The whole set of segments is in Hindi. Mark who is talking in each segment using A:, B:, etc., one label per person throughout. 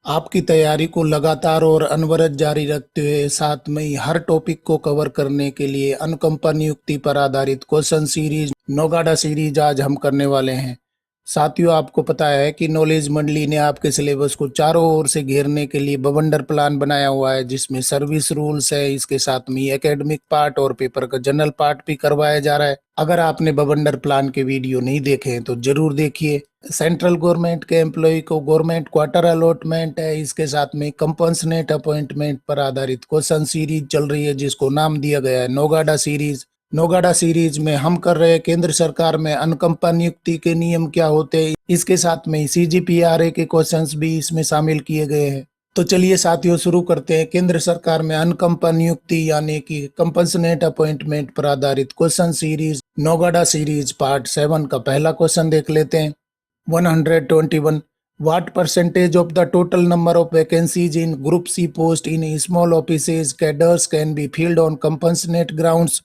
A: आपकी तैयारी को लगातार और अनवरत जारी रखते हुए साथ में ही हर टॉपिक को कवर करने के लिए अनुकंपा नियुक्ति पर आधारित क्वेश्चन सीरीज नौगाडा सीरीज आज हम करने वाले हैं। साथियों, आपको पता है कि नॉलेज मंडली ने आपके सिलेबस को चारों ओर से घेरने के लिए बवंडर प्लान बनाया हुआ है, जिसमें सर्विस रूल्स है, इसके साथ में एकेडमिक पार्ट और पेपर का जनरल पार्ट भी करवाया जा रहा है। अगर आपने बवंडर प्लान के वीडियो नहीं देखे हैं तो जरूर देखिए। सेंट्रल गवर्नमेंट के एम्प्लॉय को गवर्नमेंट क्वार्टर अलॉटमेंट है, इसके साथ में कंपनसेट अपॉइंटमेंट पर आधारित क्वेश्चन सीरीज चल रही है, जिसको नाम दिया गया है नौगाडा सीरीज। नौगाडा सीरीज में हम कर रहे हैं केंद्र सरकार में अनुकंपा नियुक्ति के नियम क्या होते हैं, इसके साथ में CGPRA के क्वेश्चंस भी इसमें शामिल किए गए हैं। तो चलिए साथियों, शुरू करते हैं। केंद्र सरकार में अनुकंपा नियुक्ति यानी कि कंपनसेट अपॉइंटमेंट पर आधारित क्वेश्चन सीरीज नौगाडा सीरीज पार्ट 7 का पहला क्वेश्चन देख लेते हैं। 121. What percentage of the total number of vacancies in Group C post in small offices cadres can be filled on compassionate grounds?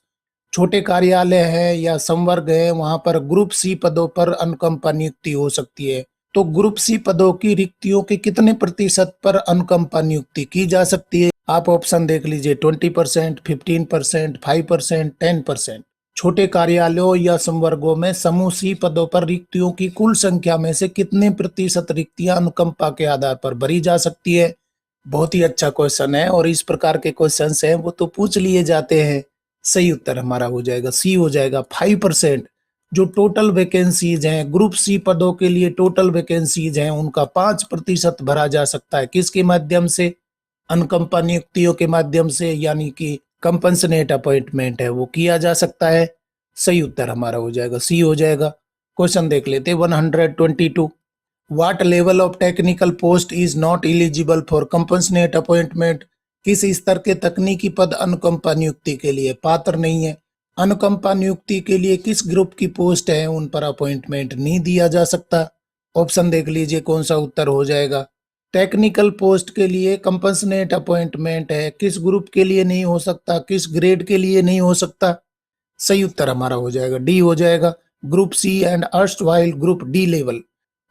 A: छोटे कार्यालय है या संवर्ग है, वहां पर ग्रुप सी पदों पर अनुकंपा नियुक्ति हो सकती है। तो ग्रुप सी पदों की रिक्तियों के कितने प्रतिशत पर अनुकंपा नियुक्ति की जा सकती है? आप ऑप्शन देख लीजिए। 20%, 15%, 5%, 10%। छोटे कार्यालयों या संवर्गों में समूह सी पदों पर रिक्तियों की कुल संख्या में से कितने प्रतिशत रिक्तियां अनुकंपा के आधार पर भरी जा सकती है? बहुत ही अच्छा क्वेश्चन है और इस प्रकार के क्वेश्चन हैं वो तो पूछ लिए जाते हैं। सही उत्तर हमारा हो जाएगा सी, हो जाएगा 5%। जो टोटल वैकेंसीज हैं ग्रुप सी पदों के लिए, टोटल वैकेंसीज हैं उनका 5% भरा जा सकता है। किसके माध्यम से? अनुकंपा नियुक्तियों के माध्यम से, यानी कि कंपनसेट अपॉइंटमेंट है वो किया जा सकता है। सही उत्तर हमारा हो जाएगा सी, हो जाएगा। क्वेश्चन देख लेते हैं 122. What level of technical post is not eligible for compensate appointment? किस स्तर के तकनीकी पद अनुकंपा नियुक्ति के लिए पात्र नहीं है? अनुकंपा नियुक्ति के लिए किस ग्रुप की पोस्ट है उन पर अपॉइंटमेंट नहीं दिया जा सकता? ऑप्शन देख लीजिए कौन सा उत्तर हो जाएगा। टेक्निकल पोस्ट के लिए कंपनसेट अपॉइंटमेंट है, किस ग्रुप के लिए नहीं हो सकता, किस ग्रेड के लिए नहीं हो सकता? सही उत्तर हमारा हो जाएगा डी, हो जाएगा group C and erstwhile group D level.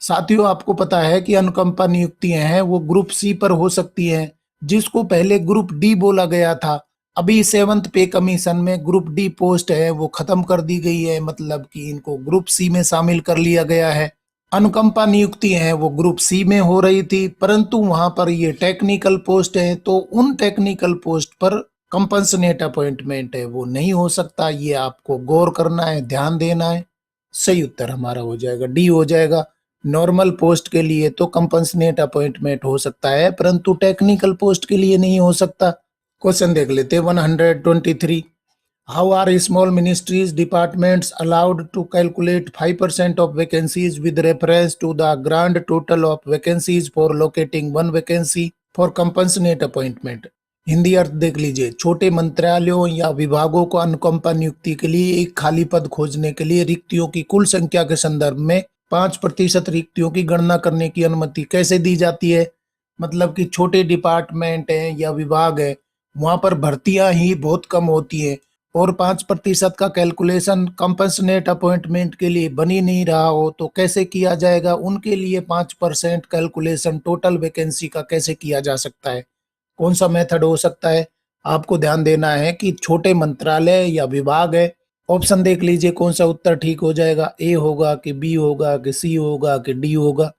A: साथियों, आपको पता है कि अनुकंपा नियुक्तियां हैं वो ग्रुप सी पर हो सकती हैं, जिसको पहले ग्रुप डी बोला गया था। अभी 7th पे कमीशन में ग्रुप डी पोस्ट है वो खत्म कर दी गई है, मतलब कि इनको ग्रुप सी में शामिल कर लिया गया है। अनुकंपा नियुक्ति है वो ग्रुप सी में हो रही थी, परंतु वहां पर ये टेक्निकल पोस्ट है, तो उन टेक्निकल पोस्ट पर कंपनसेट अपॉइंटमेंट है वो नहीं हो सकता। ये आपको गौर करना है, ध्यान देना है। सही उत्तर हमारा हो जाएगा डी, हो जाएगा। नॉर्मल पोस्ट के लिए तो कंपनसेट अपॉइंटमेंट हो सकता है, परंतु टेक्निकल पोस्ट के लिए नहीं हो सकता। क्वेश्चन देख लेते हैं 123. How are small ministries departments allowed to calculate 5% of vacancies with reference to the grand total of vacancies for locating one vacancy for compassionate appointment? Hindi अर्थ देख लीजिए। छोटे मंत्रालयों या विभागों को अनुकंपा नियुक्ति के लिए एक खाली पद खोजने के लिए रिक्तियों की कुल संख्या के संदर्भ में 5% रिक्तियों की गणना करने की अनुमति कैसे दी जाती है? मतलब कि छोटे डिपार्टमेंट हैं या विभाग है, वहां पर भर्तियां ही बहुत कम होती है और 5% का कैलकुलेशन कंपनसेट अपॉइंटमेंट के लिए बनी नहीं रहा हो तो कैसे किया जाएगा? उनके लिए 5% कैलकुलेशन टोटल वैकेंसी का कैसे किया जा सकता है? कौन सा मेथड हो सकता है? आपको ध्यान देना है कि छोटे मंत्रालय या विभाग है। ऑप्शन देख लीजिए कौन सा उत्तर ठीक हो जाएगा। ए होगा कि बी होगा कि सी होगा कि डी होगा?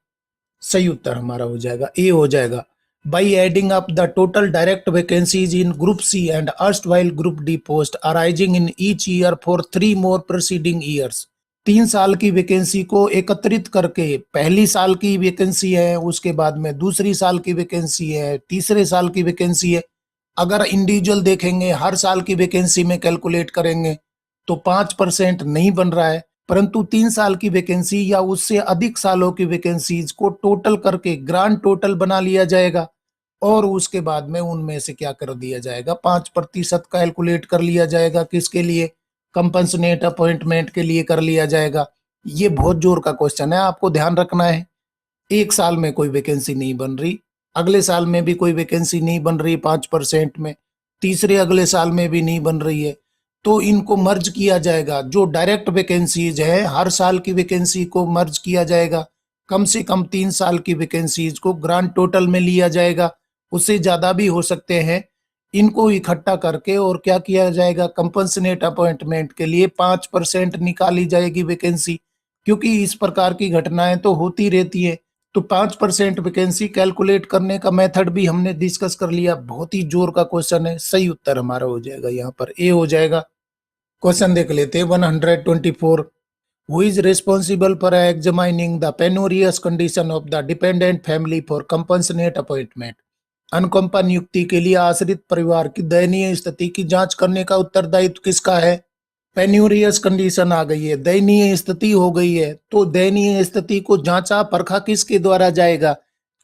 A: सही उत्तर हमारा हो जाएगा ए, हो जाएगा। By adding up the total direct vacancies in Group C and erstwhile Group D post arising in each year for 3 more preceding years. 3 साल की वैकेंसी को एकत्रित करके, पहली साल की वैकेंसी है, उसके बाद में दूसरी साल की वैकेंसी है, तीसरे साल की वैकेंसी है। अगर इंडिविजुअल देखेंगे, हर साल की वैकेंसी में कैलकुलेट करेंगे तो 5% नहीं बन रहा है, परंतु 3 साल की वैकेंसी या उससे अधिक सालों की वैकेंसीज को टोटल करके ग्रांड टोटल बना लिया जाएगा और उसके बाद में उनमें से क्या कर दिया जाएगा, 5% कैलकुलेट कर लिया जाएगा। किसके लिए? कंपनसेट अपॉइंटमेंट के लिए कर लिया जाएगा। ये बहुत जोर का क्वेश्चन है, आपको ध्यान रखना है। एक साल में कोई वैकेंसी नहीं बन रही, अगले साल में भी कोई वैकेंसी नहीं बन रही 5% में, तीसरे अगले साल में भी नहीं बन रही है, तो इनको मर्ज किया जाएगा। जो डायरेक्ट वैकेंसीज है, हर साल की वैकेंसी को मर्ज किया जाएगा कम से कम 3 साल की वैकेंसीज को ग्रांड टोटल में लिया जाएगा, उससे ज़्यादा भी हो सकते हैं। इनको इकट्ठा करके और क्या किया जाएगा, कंपनसेट अपॉइंटमेंट के लिए 5% निकाली जाएगी वैकेंसी, क्योंकि इस प्रकार की घटनाएं तो होती रहती है। तो 5% वैकेंसी कैलकुलेट करने का मेथड भी हमने डिस्कस कर लिया। बहुत ही जोर का क्वेश्चन है। सही उत्तर हमारा हो जाएगा यहाँ पर ए हो जाएगा। क्वेश्चन देख लेते हैं 124। Who is responsible for examining the penurious condition of the dependent family for compassionate appointment? अनुकंपा नियुक्ति के लिए आश्रित परिवार की दयनीय स्थिति की जांच करने का उत्तरदायित्व किसका है? पेन्यूरियस कंडीशन आ गई है, दयनीय स्थिति हो गई है, तो दयनीय स्थिति को जांचा परखा किसके द्वारा जाएगा?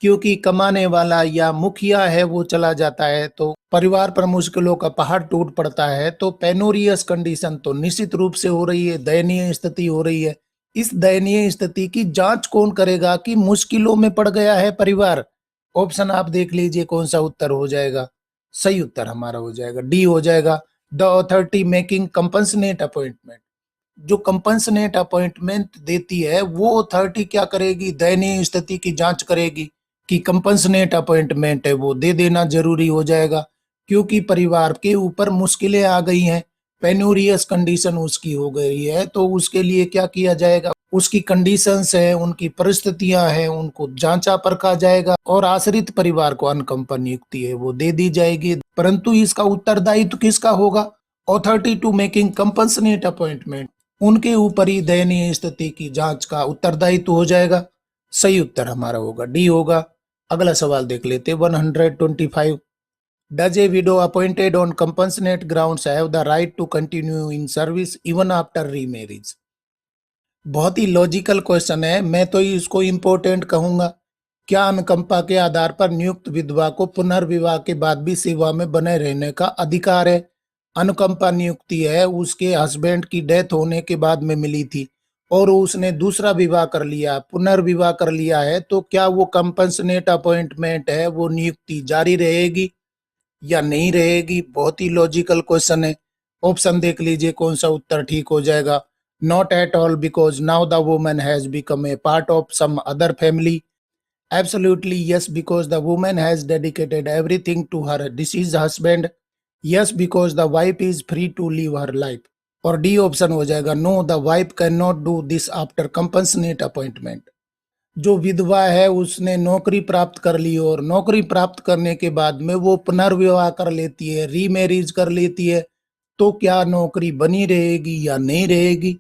A: क्योंकि कमाने वाला या मुखिया है वो चला जाता है तो परिवार पर मुश्किलों का पहाड़ टूट पड़ता है। तो पेनोरियस कंडीशन तो निश्चित रूप से हो रही है, दयनीय स्थिति हो रही है। इस दयनीय स्थिति की जांच कौन करेगा कि मुश्किलों में पड़ गया है परिवार? ऑप्शन आप देख लीजिए कौन सा उत्तर हो जाएगा। सही उत्तर हमारा हो जाएगा डी हो जाएगा। The authority making compensate appointment, जो कंपनसेट अपॉइंटमेंट देती है वो अथॉरिटी क्या करेगी? दयनीय स्थिति की जांच करेगी कि कंपनसेट अपॉइंटमेंट है वो दे देना जरूरी हो जाएगा, क्योंकि परिवार के ऊपर मुश्किलें आ गई हैं, पेनूरियस कंडीशन उसकी हो गई है। तो उसके लिए क्या किया जाएगा? उसकी कंडीशंस है, उनकी परिस्थितियां हैं, उनको जांचा परखा जाएगा और आश्रित परिवार को अनुकंपा नियुक्ति है वो दे दी जाएगी। परंतु इसका उत्तरदायित्व किसका होगा? Authority to making compensate appointment, उनके ऊपर ही दयनीय स्थिति की जांच का उत्तरदायित्व हो जाएगा। सही उत्तर हमारा होगा डी होगा। अगला सवाल देख लेते 125। Does a widow appointed on compassionate grounds have the right to continue in service even after remarriage? बहुत ही लॉजिकल क्वेश्चन है, मैं तो इसको इम्पोर्टेंट कहूंगा। क्या अनुकंपा के आधार पर नियुक्त विधवा को पुनर्विवाह के बाद भी सेवा में बने रहने का अधिकार है? अनुकंपा नियुक्ति है उसके हस्बैंड की डेथ होने के बाद में मिली थी और उसने दूसरा विवाह कर लिया, पुनर्विवाह कर लिया है, तो क्या वो कंपनसेट अपॉइंटमेंट है वो नियुक्ति जारी रहेगी या नहीं रहेगी? बहुत ही लॉजिकल क्वेश्चन है। ऑप्शन देख लीजिए कौन सा उत्तर ठीक हो जाएगा। Not at all, because now the woman has become a part of some other family. Absolutely yes, because the woman has dedicated everything to her deceased husband. Yes, because the wife is free to live her life. और डी ऑप्शन हो जाएगा no, the wife can not do this after compensate appointment. जो विधवा है उसने नौकरी प्राप्त कर ली और नौकरी प्राप्त करने के बाद में वो पुनर्विवाह कर लेती है, रीमैरिज कर लेती है, तो क्या नौकरी बनी रहेगी या नहीं रहेगी?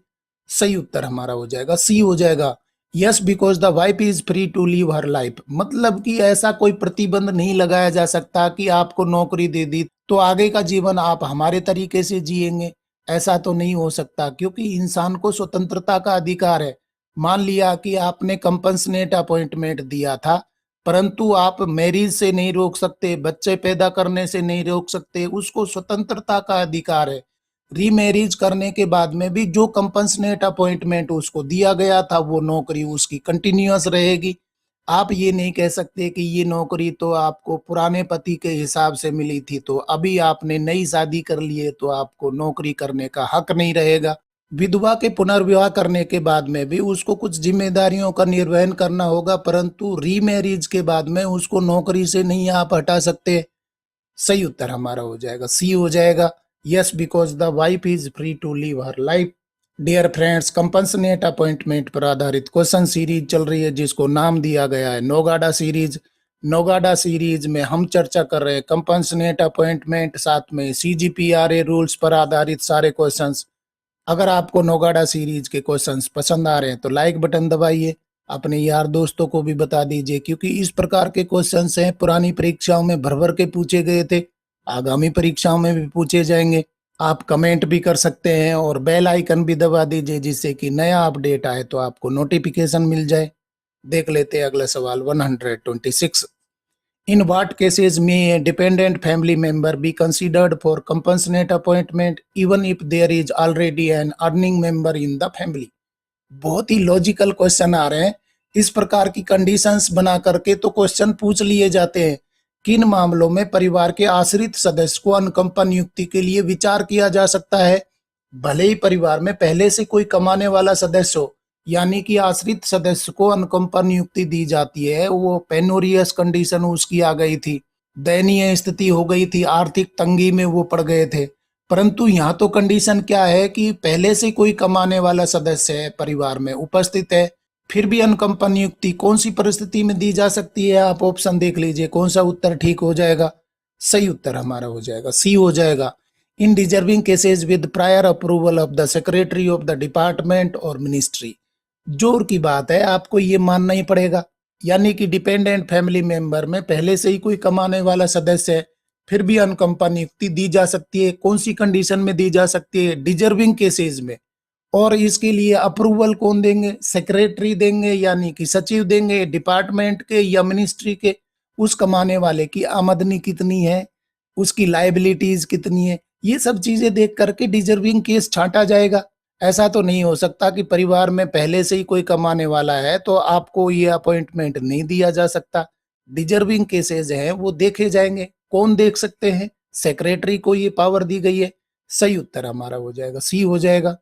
A: सही उत्तर हमारा हो जाएगा सी हो जाएगा। Yes, because the wife is free to live her life, मतलब कि ऐसा कोई प्रतिबंध नहीं लगाया जा सकता कि आपको नौकरी दे दी तो आगे का जीवन आप हमारे तरीके से जिएंगे, ऐसा तो नहीं हो सकता, क्योंकि इंसान को स्वतंत्रता का अधिकार है। मान लिया कि आपने कंपनसेट अपॉइंटमेंट दिया था, परंतु आप मैरिज से नहीं रोक सकते, बच्चे पैदा करने से नहीं रोक सकते, उसको स्वतंत्रता का अधिकार है। रीमैरिज करने के बाद में भी जो कंपनसेट अपॉइंटमेंट उसको दिया गया था वो नौकरी उसकी कंटिन्यूअस रहेगी। आप ये नहीं कह सकते कि ये नौकरी तो आपको पुराने पति के हिसाब से मिली थी तो अभी आपने नई शादी कर ली है तो आपको नौकरी करने का हक नहीं रहेगा। विधवा के पुनर्विवाह करने के बाद में भी उसको कुछ जिम्मेदारियों का निर्वहन करना होगा, परंतु रीमैरिज के बाद में उसको नौकरी से नहीं आप हटा सकते। सही उत्तर हमारा हो जाएगा सी हो जाएगा। Yes, because the wife is free to live her life. Dear friends, compensate appointment पर आधारित क्वेश्चन सीरीज चल रही है जिसको नाम दिया गया है नोगाडा सीरीज। नोगाडा सीरीज में हम चर्चा कर रहे हैं कंपनसेट अपॉइंटमेंट, साथ में CGPRA रूल्स पर आधारित सारे क्वेश्चंस। अगर आपको नोगाडा सीरीज के क्वेश्चंस पसंद आ रहे हैं तो लाइक बटन दबाइए, अपने यार दोस्तों को भी बता दीजिए, क्योंकि इस प्रकार के क्वेश्चंस हैं पुरानी परीक्षाओं में भर भर के पूछे गए थे, आगामी परीक्षाओं में भी पूछे जाएंगे। आप कमेंट भी कर सकते हैं और बेल आइकन भी दबा दीजिए जिससे कि नया अपडेट आए तो आपको नोटिफिकेशन मिल जाए। देख लेते हैं अगला सवाल 126। In what cases may a dependent family member be considered for compassionate appointment even if there is already an earning member in the family? बहुत ही लॉजिकल क्वेश्चन आ रहे हैं। इस प्रकार की कंडीशंस बना करके तो क्वेश्चन पूछ लिए जाते हैं। किन मामलों में परिवार के आश्रित सदस्य को अनुकंपा नियुक्ति के लिए विचार किया जा सकता है? भले ही परिवार में पहले से कोई कमाने वाला सदस्य हो यानी कि आश्रित सदस्य को अनुकंपा नियुक्ति दी जाती है। वो पेनोरियस कंडीशन उसकी आ गई थी, दयनीय स्थिति हो गई थी, आर्थिक तंगी में वो पड़ गए थे। परंतु यहाँ तो कंडीशन क्या है कि पहले से कोई कमाने वाला सदस्य है, परिवार में उपस्थित है, फिर भी अनुकंपा नियुक्ति कौन सी परिस्थिति में दी जा सकती है? आप ऑप्शन देख लीजिए, कौन सा उत्तर ठीक हो जाएगा? सही उत्तर हमारा हो जाएगा सी हो जाएगा। In deserving cases with prior approval of the secretary of the department और मिनिस्ट्री। जोर की बात है, आपको ये मानना ही पड़ेगा। यानी कि डिपेंडेंट फैमिली मेंबर में पहले से ही कोई कमाने वाला सदस्य है, फिर भी अनुकंपा नियुक्ति दी जा सकती है। कौन सी कंडीशन में दी जा सकती है? डिजर्विंग केसेस में। और इसके लिए अप्रूवल कौन देंगे? सेक्रेटरी देंगे, यानी कि सचिव देंगे, डिपार्टमेंट के या मिनिस्ट्री के। उस कमाने वाले की आमदनी कितनी है, उसकी लाइबिलिटीज कितनी है, ये सब चीजें देख करके डिजर्विंग केस छांटा जाएगा। ऐसा तो नहीं हो सकता कि परिवार में पहले से ही कोई कमाने वाला है तो आपको ये अपॉइंटमेंट नहीं दिया जा सकता। डिजर्विंग केसेज हैं वो देखे जाएंगे। कौन देख सकते हैं? सेक्रेटरी को ये पावर दी गई है। सही उत्तर हमारा हो जाएगा सी हो जाएगा।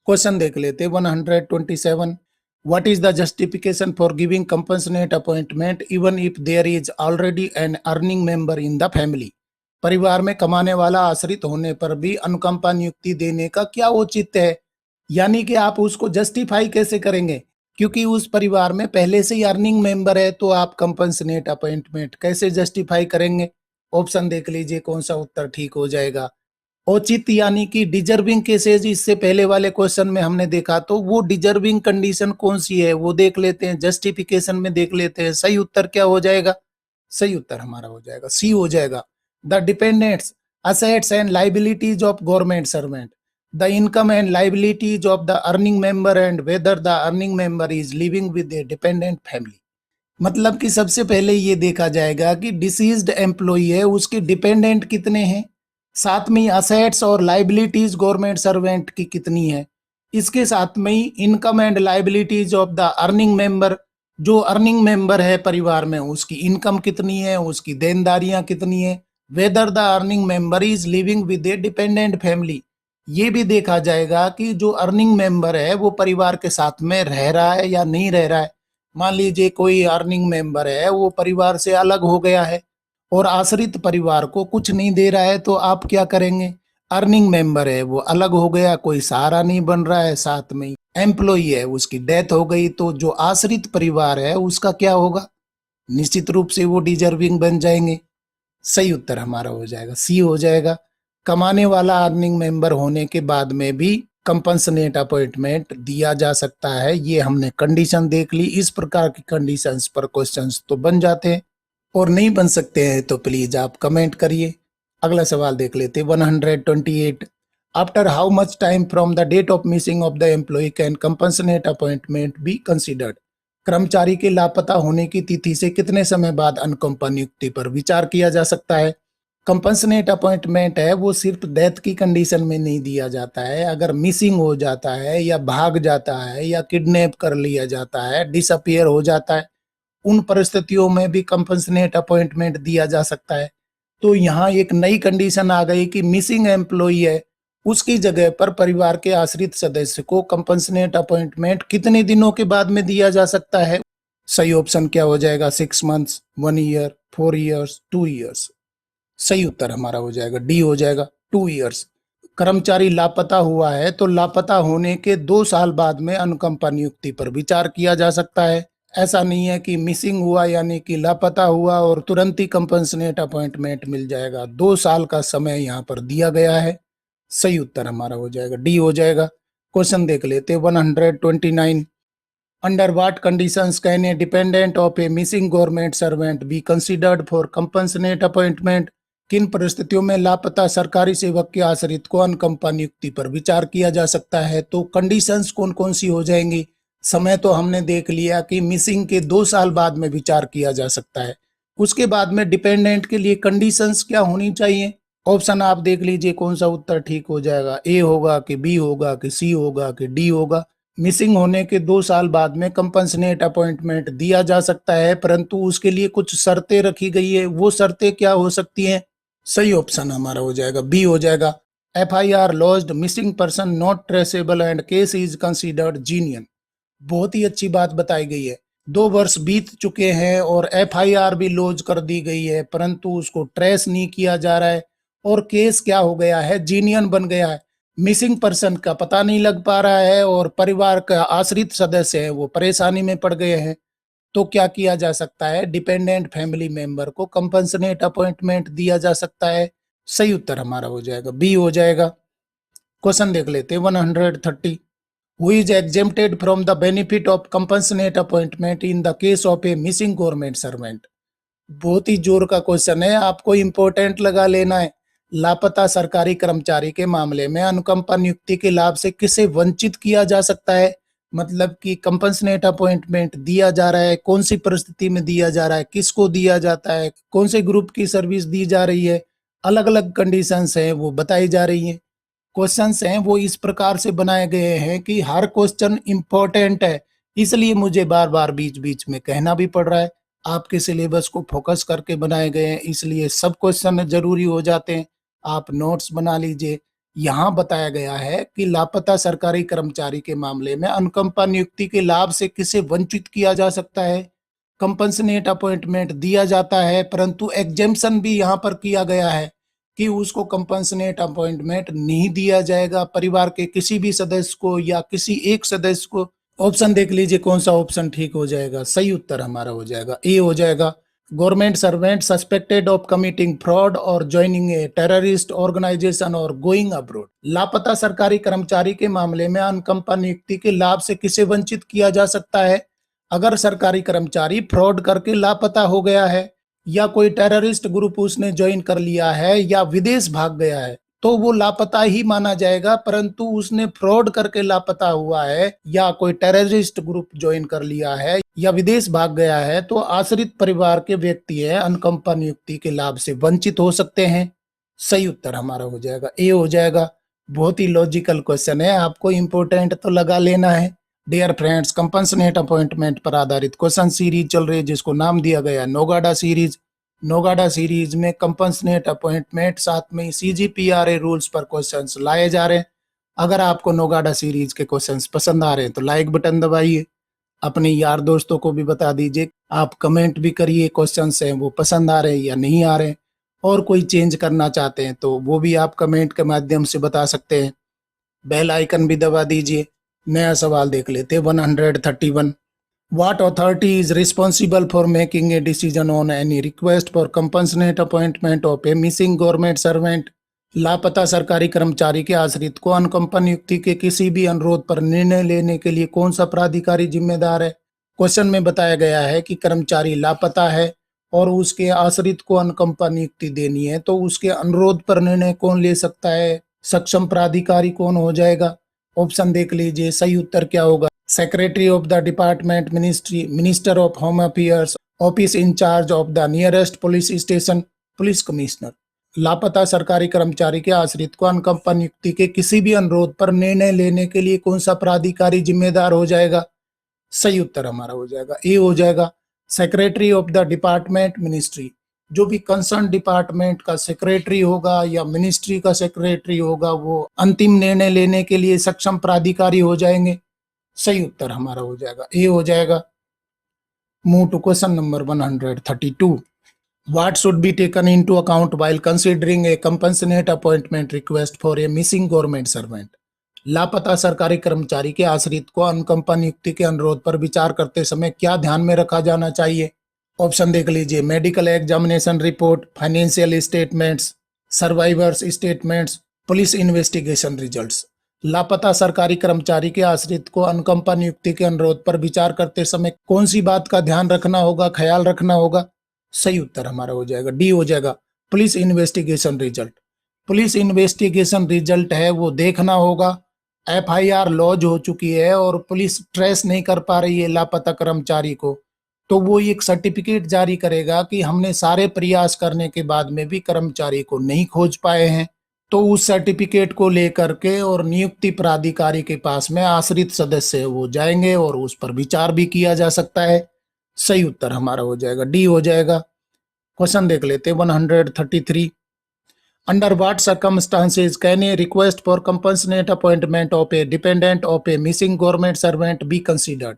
A: क्वेश्चन देख लेते 127। What is the justification for giving compensate appointment even if there is already an earning member in the family? परिवार में कमाने वाला आश्रित होने पर भी अनुकंपा नियुक्ति देने का क्या औचित्य है? यानी कि आप उसको जस्टिफाई कैसे करेंगे? क्योंकि उस परिवार में पहले से ही अर्निंग मेंबर है, तो आप कंपनसेट अपॉइंटमेंट कैसे जस्टिफाई करेंगे? ऑप्शन देख लीजिए, कौन सा उत्तर ठीक हो जाएगा? औचित्य यानी कि डिजर्विंग केसेज, इससे पहले वाले क्वेश्चन में हमने देखा, तो वो डिजर्विंग कंडीशन कौन सी है वो देख लेते हैं, जस्टिफिकेशन में देख लेते हैं। सही उत्तर क्या हो जाएगा? सही उत्तर हमारा हो जाएगा सी हो जाएगा। The dependents assets and liabilities of government servant, the income and liabilities of the earning member and whether the earning member is living with A dependent family. मतलब कि सबसे पहले ये देखा जाएगा कि डिसीज्ड एम्प्लॉई है, उसके डिपेंडेंट कितने हैं, साथ में असेट्स और लाइबिलिटीज गवर्नमेंट सर्वेंट की कितनी है, इसके साथ में ही income and liabilities of the earning member, जो अर्निंग मेंबर है परिवार में उसकी इनकम कितनी है, उसकी देनदारियां कितनी है, whether the earning member is living with A dependent family. ये भी देखा जाएगा कि जो अर्निंग मेंबर है वो परिवार के साथ में रह रहा है या नहीं रह रहा है। मान लीजिए कोई अर्निंग मेंबर है वो परिवार से अलग हो गया है और आश्रित परिवार को कुछ नहीं दे रहा है, तो आप क्या करेंगे? अर्निंग मेंबर है वो अलग हो गया, कोई सहारा नहीं बन रहा है, साथ में एम्प्लॉई है उसकी डेथ हो गई, तो जो आश्रित परिवार है उसका क्या होगा? निश्चित रूप से वो डिजर्विंग बन जाएंगे। सही उत्तर हमारा हो जाएगा सी हो जाएगा। कमाने वाला अर्निंग मेंबर होने के बाद में भी कंपनसेट अपॉइंटमेंट दिया जा सकता है। ये हमने कंडीशन देख ली। इस प्रकार की कंडीशंस पर क्वेश्चंस तो बन जाते हैं, और नहीं बन सकते हैं तो प्लीज आप कमेंट करिए। अगला सवाल देख लेते 128। After how much time from the date of missing of the employee can compensate appointment be considered? कर्मचारी के लापता होने की तिथि से कितने समय बाद अनुकंपा नियुक्ति पर विचार किया जा सकता है? कंपनसेट अपॉइंटमेंट है वो सिर्फ डेथ की कंडीशन में नहीं दिया जाता है। अगर मिसिंग हो जाता है या भाग जाता है या किडनैप कर लिया जाता है, डिसअपियर हो जाता है, उन परिस्थितियों में भी कंपनसेट अपॉइंटमेंट दिया जा सकता है। तो यहाँ एक नई कंडीशन आ गई कि मिसिंग एम्प्लॉई है, उसकी जगह पर परिवार के आश्रित सदस्य को कंपनसेट अपॉइंटमेंट कितने दिनों के बाद में दिया जा सकता है? सही ऑप्शन क्या हो जाएगा? 6 मंथ्स, 1 ईयर, 4 ईयर्स, 2 ईयर्स। सही उत्तर हमारा हो जाएगा डी हो जाएगा 2 ईयर्स। कर्मचारी लापता हुआ है तो लापता होने के 2 साल बाद में अनुकंपा नियुक्ति पर विचार किया जा सकता है। ऐसा नहीं है कि मिसिंग हुआ यानी कि लापता हुआ और तुरंत ही कंपनसेट अपॉइंटमेंट मिल जाएगा। 2 साल का समय यहाँ पर दिया गया है। सही उत्तर हमारा हो जाएगा डी हो जाएगा। क्वेश्चन देख लेते 129। Under what conditions can a dependent of A missing government servant be considered for compensate appointment? किन परिस्थितियों में लापता सरकारी सेवक के आश्रित को अनुकंपा नियुक्ति पर विचार किया जा सकता है? तो कंडीशंस कौन कौन सी हो जाएंगी? समय तो हमने देख लिया कि मिसिंग के 2 साल बाद में विचार किया जा सकता है। उसके बाद में डिपेंडेंट के लिए कंडीशंस क्या होनी चाहिए? ऑप्शन आप देख लीजिए, कौन सा उत्तर ठीक हो जाएगा? ए होगा कि बी होगा कि सी होगा कि डी होगा? मिसिंग होने के 2 साल बाद में कंपनसेट अपॉइंटमेंट दिया जा सकता है, परंतु उसके लिए कुछ शर्तें रखी गई है। वो शर्तें क्या हो सकती हैं? सही ऑप्शन हमारा हो जाएगा बी हो जाएगा। FIR lodged, missing person not traceable and case is considered जीनियन। बहुत ही अच्छी बात बताई गई है। 2 वर्ष बीत चुके हैं और एफआईआर भी लॉन्च कर दी गई है, परंतु उसको ट्रेस नहीं किया जा रहा है। और केस क्या हो गया है, जीनियन बन गया है। मिसिंग पर्सन का पता नहीं लग पा रहा है और परिवार का आश्रित सदस्य है वो परेशानी में पड़ गए हैं। तो क्या किया जा सकता है, डिपेंडेंट फैमिली मेंबर को कंपनसेट अपॉइंटमेंट दिया जा सकता है। सही उत्तर हमारा हो जाएगा बी हो जाएगा। क्वेश्चन देख लेते हैं 130। Who is exempted from the benefit of compensate appointment in the case of A missing government servant. बहुत ही जोर का क्वेश्चन है, आपको इंपॉर्टेंट लगा लेना है। लापता सरकारी कर्मचारी के मामले में अनुकंपा नियुक्ति के लाभ से किसे वंचित किया जा सकता है, मतलब कि कंपनसेट अपॉइंटमेंट दिया जा रहा है, कौन सी परिस्थिति में दिया जा रहा है, किसको दिया जाता है, कौन से ग्रुप की सर्विस दी जा रही है, अलग अलग कंडीशंस हैं वो बताई जा रही हैं। क्वेश्चंस हैं वो इस प्रकार से बनाए गए हैं कि हर क्वेश्चन इंपॉर्टेंट है, इसलिए मुझे बार बार बीच बीच में कहना भी पड़ रहा है। आपके सिलेबस को फोकस करके बनाए गए हैं, इसलिए सब क्वेश्चन जरूरी हो जाते हैं। आप नोट्स बना लीजिए। यहाँ बताया गया है कि लापता सरकारी कर्मचारी के मामले में अनुकंपा नियुक्ति के लाभ से किसे वंचित किया जा सकता है। कंपनसेट अपॉइंटमेंट दिया जाता है, परंतु एग्जेम्पशन भी यहाँ पर किया गया है कि उसको कंपनसेट अपॉइंटमेंट नहीं दिया जाएगा, परिवार के किसी भी सदस्य को या किसी एक सदस्य को। ऑप्शन देख लीजिए कौन सा ऑप्शन ठीक हो जाएगा। सही उत्तर हमारा हो जाएगा ए हो जाएगा। Government servant suspected of committing fraud और ज्वाइनिंग ए टेररिस्ट ऑर्गेनाइजेशन और गोइंग अब्रोड। लापता सरकारी कर्मचारी के मामले में अनुकंपा नियुक्ति के लाभ से किसे वंचित किया जा सकता है। अगर सरकारी कर्मचारी फ्रॉड करके लापता हो गया है, या कोई टेररिस्ट ग्रुप उसने ज्वाइन कर लिया है, या विदेश भाग गया है, तो वो लापता ही माना जाएगा। परंतु उसने फ्रॉड करके लापता हुआ है, या कोई टेररिस्ट ग्रुप ज्वाइन कर लिया है, या विदेश भाग गया है, तो आश्रित परिवार के व्यक्ति है अनुकंपा नियुक्ति के लाभ से वंचित हो सकते हैं। सही उत्तर हमारा हो जाएगा ए हो जाएगा। बहुत ही लॉजिकल क्वेश्चन है, आपको इंपोर्टेंट तो लगा लेना है। डियर फ्रेंड्स, कंपनसेट अपॉइंटमेंट पर आधारित क्वेश्चन सीरीज चल रही है जिसको नाम दिया गया नोगाडा सीरीज। नोगाडा सीरीज में कंपनसेट अपॉइंटमेंट साथ में CGPRA रूल्स पर क्वेश्चंस लाए जा रहे हैं। अगर आपको नोगाडा सीरीज के क्वेश्चंस पसंद आ रहे हैं तो लाइक बटन दबाइए, अपने यार दोस्तों को भी बता दीजिए। आप कमेंट भी करिए क्वेश्चंस हैं वो पसंद आ रहे हैं या नहीं आ रहे हैं, और कोई चेंज करना चाहते हैं तो वो भी आप कमेंट के माध्यम से बता सकते हैं। बेल आइकन भी दबा दीजिए। नया सवाल देख लेते हैं 131। What authority is responsible for making a decision on any request for compassionate appointment of a missing government servant? लापता सरकारी कर्मचारी के आश्रित को अनुकंपा नियुक्ति के किसी भी अनुरोध पर निर्णय लेने के लिए कौन सा प्राधिकारी जिम्मेदार है। क्वेश्चन में बताया गया है कि कर्मचारी लापता है और उसके आश्रित को अनुकंपा नियुक्ति देनी है, तो उसके अनुरोध पर निर्णय कौन ले सकता है, सक्षम प्राधिकारी कौन हो जाएगा। ऑप्शन देख लीजिए, सही उत्तर क्या होगा। Secretary of the department ministry, minister of home affairs, office in charge of the nearest police station, police commissioner. लापता सरकारी कर्मचारी के आश्रित को अनुकंपा नियुक्ति के किसी भी अनुरोध पर निर्णय लेने के लिए कौन सा प्राधिकारी जिम्मेदार हो जाएगा। सही उत्तर हमारा हो जाएगा ए हो जाएगा। Secretary of the department ministry, जो भी कंसर्न डिपार्टमेंट का सेक्रेटरी होगा या मिनिस्ट्री का सेक्रेटरी होगा, वो अंतिम निर्णय लेने के लिए सक्षम प्राधिकारी हो जाएंगे। सही उत्तर हमारा हो जाएगा ए हो जाएगा। Move to question number 132। What should be taken into account while considering a compassionate appointment request for a missing government servant? लापता सरकारी कर्मचारी के आश्रित को अनुकंपा नियुक्ति के अनुरोध पर विचार करते समय क्या ध्यान में रखा जाना चाहिए। ऑप्शन देख लीजिए, medical examination report, financial statements, survivors statements, police investigation results. लापता सरकारी कर्मचारी के आश्रित को अनुकंपा नियुक्ति के अनुरोध पर विचार करते समय कौन सी बात का ध्यान रखना होगा, ख्याल रखना होगा। सही उत्तर हमारा हो जाएगा डी हो जाएगा, police investigation result. Police investigation result है वो देखना होगा। FIR लॉज हो चुकी है और पुलिस ट्रेस नहीं कर पा रही है लापता कर्मचारी को, तो वो एक सर्टिफिकेट जारी करेगा कि हमने सारे प्रयास करने के बाद में भी कर्मचारी को नहीं खोज पाए हैं। तो उस सर्टिफिकेट को लेकर के और नियुक्ति प्राधिकारी के पास में आश्रित सदस्य वो जाएंगे और उस पर विचार भी किया जा सकता है। सही उत्तर हमारा हो जाएगा डी हो जाएगा। क्वेश्चन देख लेते हैं 133। Under what circumstances can a request for compassionate appointment of a dependent of a missing government servant be considered?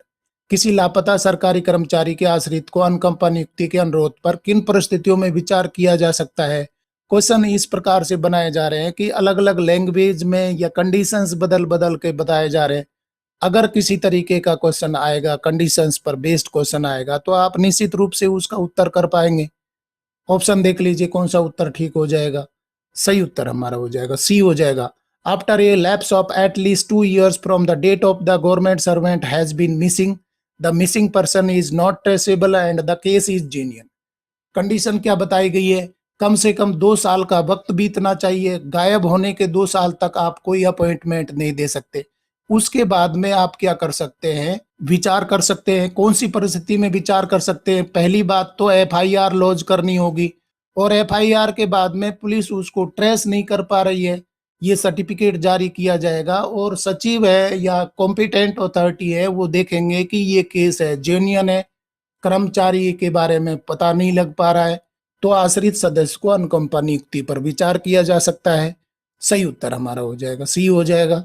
A: किसी लापता सरकारी कर्मचारी के आश्रित को अनुकंपा नियुक्ति के अनुरोध पर किन परिस्थितियों में विचार किया जा सकता है? क्वेश्चन इस प्रकार से बनाए जा रहे हैं कि अलग अलग लैंग्वेज में या कंडीशंस बदल बदल के बताए जा रहे हैं। अगर किसी तरीके का क्वेश्चन आएगा, कंडीशंस पर बेस्ड क्वेश्चन आएगा, तो आप निश्चित रूप से उसका उत्तर कर पाएंगे। ऑप्शन देख लीजिए कौन सा उत्तर ठीक हो जाएगा। सही उत्तर हमारा हो जाएगा सी हो जाएगा। After a lapse of at least 2 years from the date of the government servant has been missing, the missing person is not traceable and the case is genuine. Condition क्या बताई गई है? कम से कम 2 साल का वक्त बीतना चाहिए, गायब होने के 2 साल तक आप कोई अपॉइंटमेंट नहीं दे सकते। उसके बाद में आप क्या कर सकते हैं? विचार कर सकते हैं। कौन सी परिस्थिति में विचार कर सकते हैं? पहली बात तो FIR लॉन्च करनी होगी, और FIR के बाद में पुलिस उसको ट्रेस नहीं कर पा रही है, ये सर्टिफिकेट जारी किया जाएगा और सचिव है या कॉम्पिटेंट अथॉरिटी है वो देखेंगे कि ये केस है, जेन्युइन है, कर्मचारी के बारे में पता नहीं लग पा रहा है, तो आश्रित सदस्य को अनुकंपा नियुक्ति पर विचार किया जा सकता है। सही उत्तर हमारा हो जाएगा सी हो जाएगा।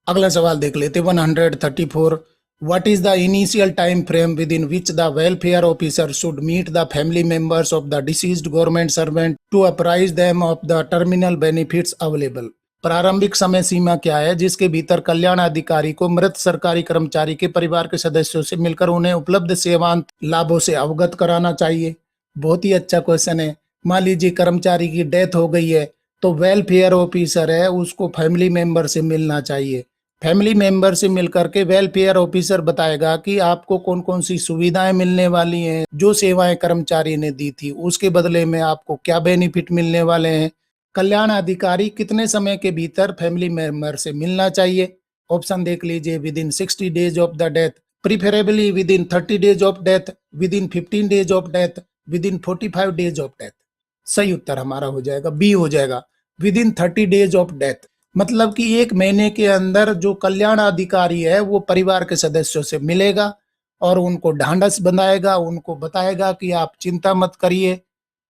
A: अगला सवाल देख लेते 134। What is the initial time frame within which the welfare officer should meet the family members of the deceased government servant to apprise them of the terminal benefits available? प्रारंभिक समय सीमा क्या है जिसके भीतर कल्याण अधिकारी को मृत सरकारी कर्मचारी के परिवार के सदस्यों से मिलकर उन्हें उपलब्ध सेवांत लाभों से अवगत कराना चाहिए? बहुत ही अच्छा क्वेश्चन है। मान लीजिए कर्मचारी की डेथ हो गई है, तो वेलफेयर ऑफिसर है उसको फैमिली मेंबर से मिलना चाहिए। फैमिली मेंबर से मिलकर के वेलफेयर ऑफिसर बताएगा कि आपको कौन कौन सी सुविधाएं मिलने वाली हैं, जो सेवाएं कर्मचारी ने दी थी उसके बदले में आपको क्या बेनिफिट मिलने वाले हैं। कल्याण अधिकारी कितने समय के भीतर फैमिली मेंबर से मिलना चाहिए? ऑप्शन देख लीजिए, with in 60 days of the death, preferably with in 30 days of death, with in 15 days of death, with in 45 days of death. सही उत्तर हमारा हो जाएगा बी हो जाएगा, with in 30 days of death. मतलब कि 1 महीने के अंदर जो कल्याण अधिकारी है वो परिवार के सदस्यों से मिलेगा और उनको ढांढस बंधाएगा, उनको बताएगा कि आप चिंता मत करिए,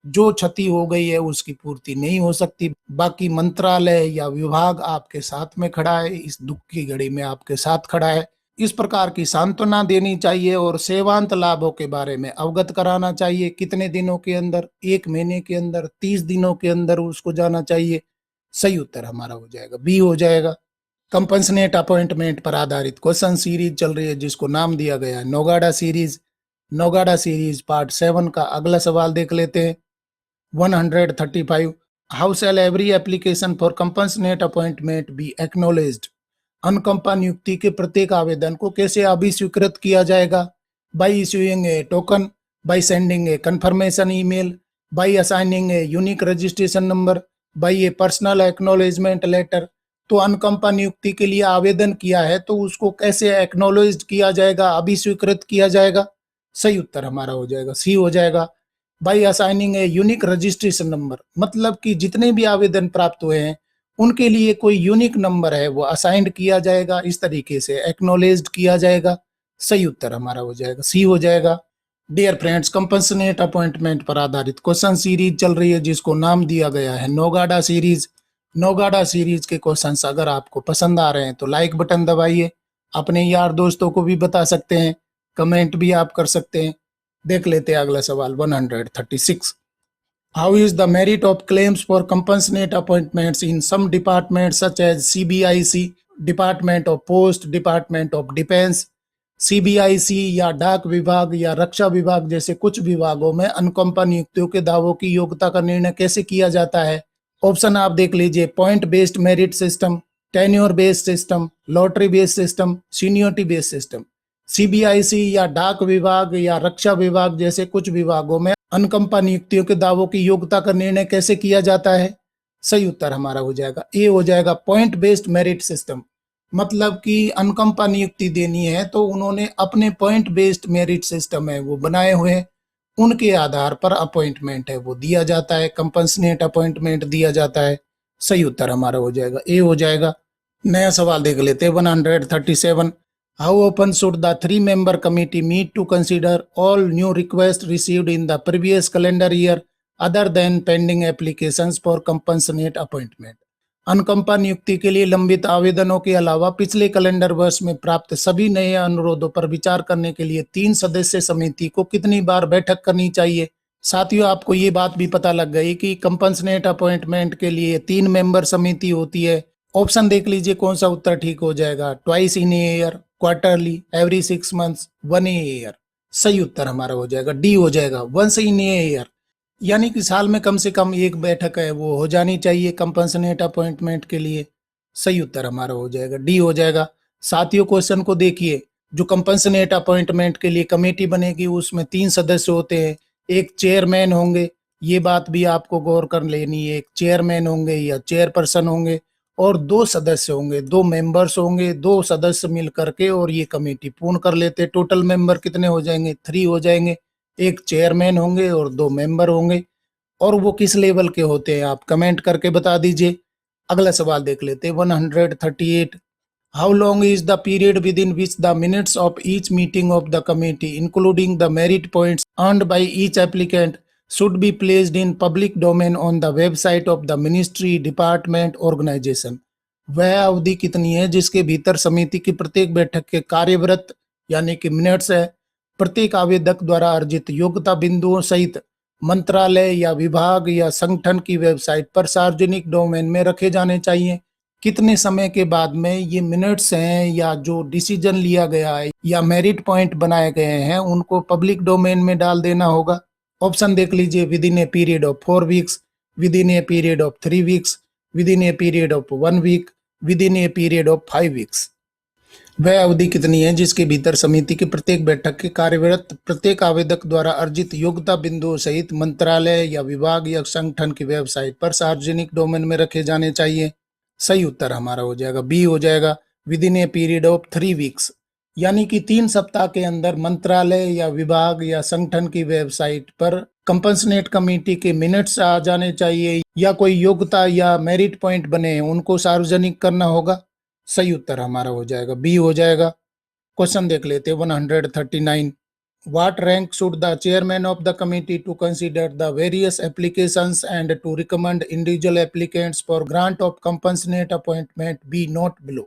A: जो क्षति हो गई है उसकी पूर्ति नहीं हो सकती, बाकी मंत्रालय या विभाग आपके साथ में खड़ा है, इस दुख की घड़ी में आपके साथ खड़ा है। इस प्रकार की सांत्वना देनी चाहिए और सेवांत लाभों के बारे में अवगत कराना चाहिए। कितने दिनों के अंदर? 1 महीने के अंदर, 30 दिनों के अंदर उसको जाना चाहिए। सही उत्तर हमारा हो जाएगा बी हो जाएगा। कंपनसेट अपॉइंटमेंट पर आधारित क्वेश्चन सीरीज चल रही है जिसको नाम दिया गया है Naugada series. Naugada series part 7 का अगला सवाल देख लेते हैं 135। How shall every application for compensate appointment be acknowledged? अनुकंपा नियुक्ति के प्रत्येक आवेदन को कैसे अभिस्वीकृत किया जाएगा? By issuing a token, by sending a confirmation email, by assigning a unique registration number, by a personal acknowledgement letter. तो अनुकंपा नियुक्ति के लिए आवेदन किया है तो उसको कैसे एक्नॉलेज किया जाएगा, अभिस्वीकृत किया जाएगा? सही उत्तर हमारा हो जाएगा सी हो जाएगा, by assigning a unique registration number. मतलब कि जितने भी आवेदन प्राप्त हुए हैं उनके लिए कोई यूनिक नंबर है वो असाइंड किया जाएगा, इस तरीके से एक्नॉलेज्ड किया जाएगा। सही उत्तर हमारा हो जाएगा सी हो जाएगा। डियर फ्रेंड्स, कंपनसेट अपॉइंटमेंट पर आधारित क्वेश्चन सीरीज चल रही है जिसको नाम दिया गया है नौगाड़ा सीरीज। नौगाड़ा सीरीज के क्वेश्चंस अगर आपको पसंद आ रहे हैं तो लाइक बटन दबाइए, अपने यार दोस्तों को भी बता सकते हैं, कमेंट भी आप कर सकते हैं। देख लेते हैं अगला सवाल 136। How is the merit of claims for compassionate appointments in some departments such as CBIC, Department of Post, Department of Defense, CBIC या डाक विभाग या रक्षा विभाग जैसे कुछ विभागों में अनुकंपा नियुक्तियों के दावों की योग्यता का निर्णय कैसे किया जाता है? ऑप्शन आप देख लीजिए, point based merit system, tenure based system, lottery based system, seniority based system. CBIC या डाक विभाग या रक्षा विभाग जैसे कुछ विभागों में अनुकंपा नियुक्तियों के दावों की योग्यता का निर्णय कैसे किया जाता है? सही उत्तर हमारा हो जाएगा ए हो जाएगा, पॉइंट बेस्ड मेरिट सिस्टम। मतलब कि अनुकंपा नियुक्ति देनी है तो उन्होंने अपने पॉइंट बेस्ड मेरिट सिस्टम है वो बनाए हुए हैं, उनके आधार पर अपॉइंटमेंट है वो दिया जाता है, कंपनसेट अपॉइंटमेंट दिया जाता है। सही उत्तर हमारा हो जाएगा ए हो जाएगा। नया सवाल देख लेते हैं 137। How often should the 3-member committee meet to consider all new requests received in the previous calendar year other than pending applications for compensate appointment. अनुकंपा नियुक्ति के लिए लंबित आवेदनों के अलावा पिछले कैलेंडर वर्ष में प्राप्त सभी नए अनुरोधों पर विचार करने के लिए 3 सदस्य समिति को कितनी बार बैठक करनी चाहिए। साथियों, आपको ये बात भी पता लग गई कि कंपनसेट अपॉइंटमेंट के लिए 3 मेंबर समिति होती है। ऑप्शन देख लीजिए कौन सा उत्तर ठीक हो जाएगा। Twice in a year, quarterly, every 6 months, 1 year. सही उत्तर हमारा हो जाएगा डी हो जाएगा, वंस इन ए ईयर। यानी कि साल में कम से कम एक बैठक है वो हो जानी चाहिए कंपनसेट अपॉइंटमेंट के लिए। सही उत्तर हमारा हो जाएगा डी हो जाएगा। साथियों, क्वेश्चन को देखिए। जो कंपनसेट अपॉइंटमेंट के लिए कमेटी बनेगी उसमें 3 सदस्य होते हैं। एक चेयरमैन होंगे, ये बात भी आपको गौर कर लेनी है। एक चेयरमैन होंगे या चेयरपर्सन होंगे और 2 सदस्य होंगे, 2 मेंबर्स होंगे, 2 सदस्य मिल करके और ये कमेटी पूर्ण कर लेते। टोटल मेंबर कितने हो जाएंगे? 3 हो जाएंगे। एक चेयरमैन होंगे और 2 मेंबर होंगे। और वो किस लेवल के होते हैं आप कमेंट करके बता दीजिए। अगला सवाल देख लेते हैं 138। How long is the period with in which the minutes of each meeting of the committee including the merit points earned by each applicant should be placed in public domain on the website of the ministry, department, organization। वह अवधि कितनी है जिसके भीतर समिति की प्रत्येक बैठक के कार्यव्रत यानी कि मिनट्स है प्रत्येक आवेदक द्वारा अर्जित योग्यता बिंदुओं सहित मंत्रालय या विभाग या संगठन की वेबसाइट पर सार्वजनिक डोमेन में रखे जाने चाहिए। कितने समय के बाद में ये मिनट्स हैं या जो डिसीजन लिया गया है या मेरिट पॉइंट बनाए गए हैं उनको पब्लिक डोमेन में डाल देना होगा। ऑप्शन देख लीजिए। Within a period of 4 weeks, within a period of 3 weeks, within a period of 1 week, within a period of 5 weeks. वह अवधि कितनी है जिसके भीतर समिति की प्रत्येक बैठक के कार्यव्रत प्रत्येक आवेदक द्वारा अर्जित योग्यता बिंदुओं सहित मंत्रालय या विभाग या संगठन की वेबसाइट पर सार्वजनिक डोमेन में रखे जाने चाहिए। सही उत्तर हमारा हो जाएगा बी हो जाएगा, with in a period of 3 weeks. यानी कि 3 सप्ताह के अंदर मंत्रालय या विभाग या संगठन की वेबसाइट पर कंपनसेट कमेटी के मिनट्स आ जाने चाहिए या कोई योग्यता या मेरिट पॉइंट बने हैं उनको सार्वजनिक करना होगा। सही उत्तर हमारा हो जाएगा बी हो जाएगा। क्वेश्चन देख लेते हैं 139। What rank should the chairman of the committee to consider the various applications and to recommend individual applicants for grant of compensate appointment be not below।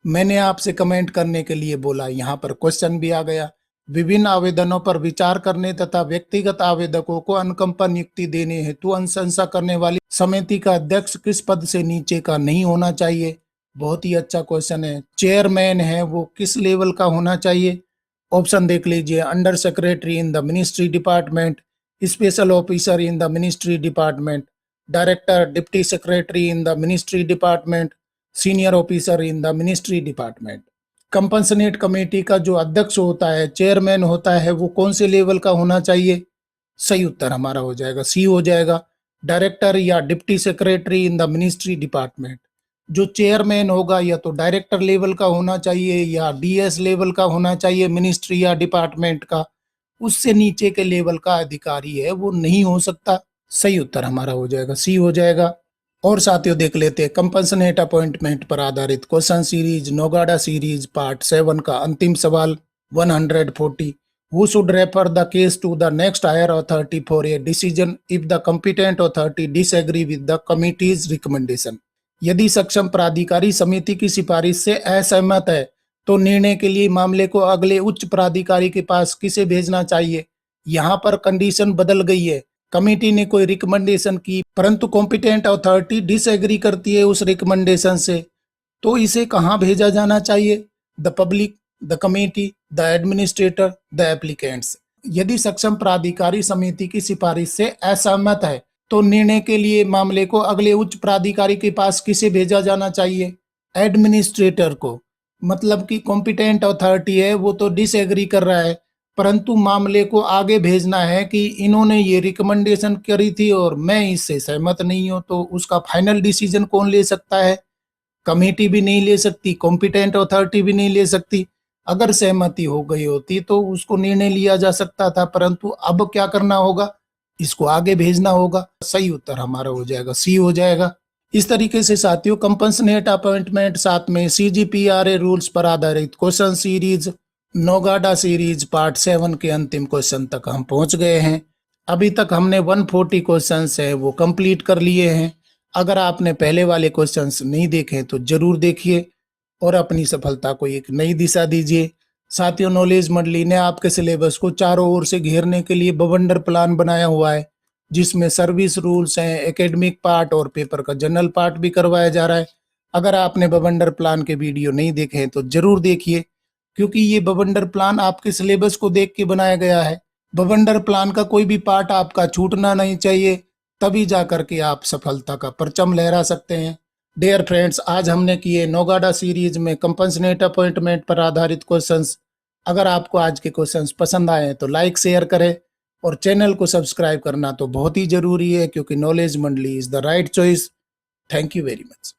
A: मैंने आपसे कमेंट करने के लिए बोला, यहाँ पर क्वेश्चन भी आ गया। विभिन्न आवेदनों पर विचार करने तथा व्यक्तिगत आवेदकों को अनुकंपा नियुक्ति देने हेतु अनुशंसा करने वाली समिति का अध्यक्ष किस पद से नीचे का नहीं होना चाहिए। बहुत ही अच्छा क्वेश्चन है। चेयरमैन है वो किस लेवल का होना चाहिए। ऑप्शन देख लीजिए। Under secretary in the ministry department, special officer in the ministry department, director deputy secretary in the ministry department, senior officer in the ministry department. Compensate committee का जो अध्यक्ष होता है, चेयरमैन होता है, वो कौन से लेवल का होना चाहिए। सही उत्तर हमारा हो जाएगा सी हो जाएगा, डायरेक्टर या deputy secretary in the ministry department. जो चेयरमैन होगा या तो डायरेक्टर लेवल का होना चाहिए या डीएस लेवल का होना चाहिए मिनिस्ट्री या डिपार्टमेंट का। उससे नीचे के लेवल का अधिकारी है वो नहीं हो सकता। सही उत्तर हमारा हो जाएगा सी हो जाएगा। और साथियों देख लेते हैं कंपनसेट अपॉइंटमेंट पर आधारित question series Naugada series part 7 का अंतिम सवाल 140। Who should refer the case to the next higher authority for a decision if the competent authority disagree with the committee's recommendation। यदि सक्षम प्राधिकारी समिति की सिफारिश से असहमत है तो निर्णय के लिए मामले को अगले उच्च प्राधिकारी के पास किसे भेजना चाहिए। यहाँ पर कंडीशन बदल गई है। कमेटी ने कोई रिकमेंडेशन की परंतु कॉम्पिटेंट अथॉरिटी डिसएग्री करती है उस रिकमेंडेशन से, तो इसे कहाँ भेजा जाना चाहिए। The public, the committee, the administrator, the applicants. यदि सक्षम प्राधिकारी समिति की सिफारिश से असहमत है तो निर्णय के लिए मामले को अगले उच्च प्राधिकारी के पास किसे भेजा जाना चाहिए। एडमिनिस्ट्रेटर को। मतलब कि कॉम्पिटेंट अथॉरिटी है वो तो डिसएग्री कर रहा है परंतु मामले को आगे भेजना है कि इन्होंने ये रिकमेंडेशन करी थी और मैं इससे सहमत नहीं हूं, तो उसका फाइनल डिसीजन कौन ले सकता है। कमेटी भी नहीं ले सकती, कॉम्पिटेंट अथॉरिटी भी नहीं ले सकती। अगर सहमति हो गई होती तो उसको निर्णय लिया जा सकता था, परंतु अब क्या करना होगा, इसको आगे भेजना होगा। सही उत्तर हमारा हो जाएगा सी हो जाएगा। इस तरीके से साथियों कंपनसेट अपॉइंटमेंट साथ में CGPRA रूल्स पर आधारित question series Naugada series part 7 के अंतिम क्वेश्चन तक हम पहुंच गए हैं। अभी तक हमने 140 क्वेश्चंस है वो कंप्लीट कर लिए हैं। अगर आपने पहले वाले क्वेश्चंस नहीं देखे तो जरूर देखिए और अपनी सफलता को एक नई दिशा दीजिए। साथियों, नॉलेज मंडली ने आपके सिलेबस को चारों ओर से घेरने के लिए बवंडर प्लान बनाया हुआ है, जिसमें सर्विस रूल्स हैं, एकेडमिक पार्ट और पेपर का जनरल पार्ट भी करवाया जा रहा है। अगर आपने बवंडर प्लान के वीडियो नहीं देखे हैं तो जरूर देखिए, क्योंकि ये बवंडर प्लान आपके सिलेबस को देख के बनाया गया है। बवंडर प्लान का कोई भी पार्ट आपका छूटना नहीं चाहिए, तभी जाकर के आप सफलता का परचम लहरा सकते हैं। डियर फ्रेंड्स, आज हमने किए नौगाडा सीरीज में कंपनसेट अपॉइंटमेंट पर आधारित क्वेश्चंस। अगर आपको आज के क्वेश्चंस पसंद आए तो लाइक शेयर करें और चैनल को सब्सक्राइब करना तो बहुत ही जरूरी है, क्योंकि नॉलेज मंडली is the right choice. Thank you very much.